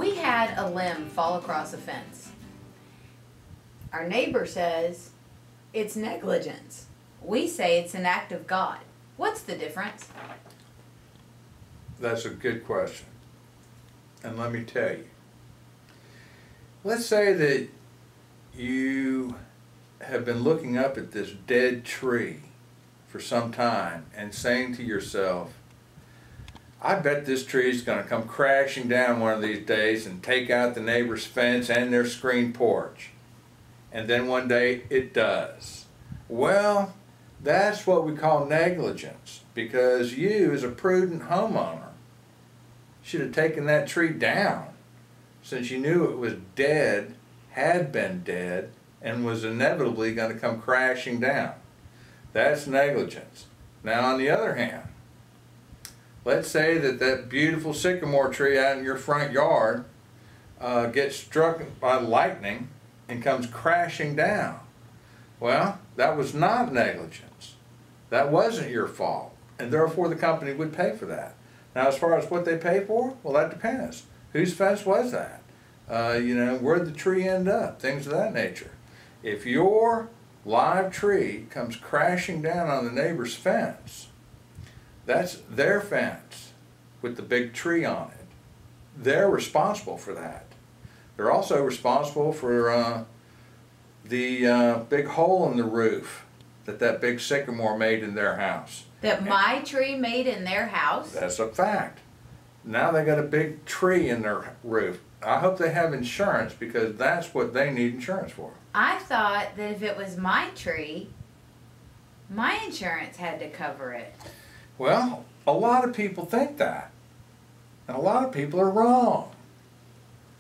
We had a limb fall across a fence. Our neighbor says it's negligence. We say it's an act of God. What's the difference? That's a good question. And let me tell you. Let's say that you have been looking up at this dead tree for some time and saying to yourself, I bet this tree is going to come crashing down one of these days and take out the neighbor's fence and their screen porch. And then one day it does. Well, that's what we call negligence, because you, as a prudent homeowner, should have taken that tree down since you knew it was dead, had been dead, and was inevitably going to come crashing down. That's negligence. Now, on the other hand, let's say that beautiful sycamore tree out in your front yard gets struck by lightning and comes crashing down. Well, that was not negligence. That wasn't your fault, and therefore the company would pay for that. Now, as far as what they pay for, well, that depends. Whose fence was that? Where'd the tree end up? Things of that nature. If your live tree comes crashing down on the neighbor's fence, that's their fence with the big tree on it. They're responsible for that. They're also responsible for the big hole in the roof that big sycamore made in their house. That my tree made in their house? That's a fact. Now they got a big tree in their roof. I hope they have insurance, because that's what they need insurance for. I thought that if it was my tree, my insurance had to cover it. Well, a lot of people think that. And a lot of people are wrong.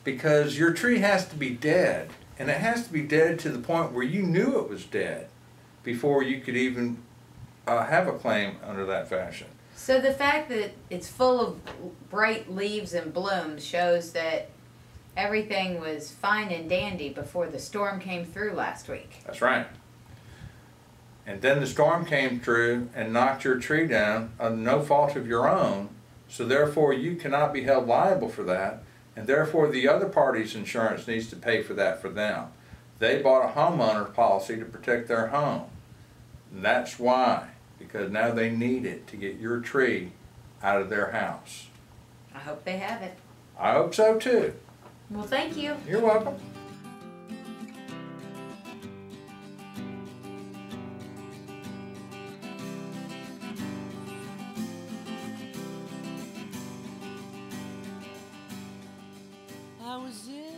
Because your tree has to be dead. And it has to be dead to the point where you knew it was dead before you could even have a claim under that fashion. So the fact that it's full of bright leaves and blooms shows that everything was fine and dandy before the storm came through last week. That's right. And then the storm came through and knocked your tree down on no fault of your own, so therefore you cannot be held liable for that, and therefore the other party's insurance needs to pay for that for them. They bought a homeowner policy to protect their home. And that's why, because now they need it to get your tree out of their house. I hope they have it. I hope so too. Well, thank you. You're welcome. I was in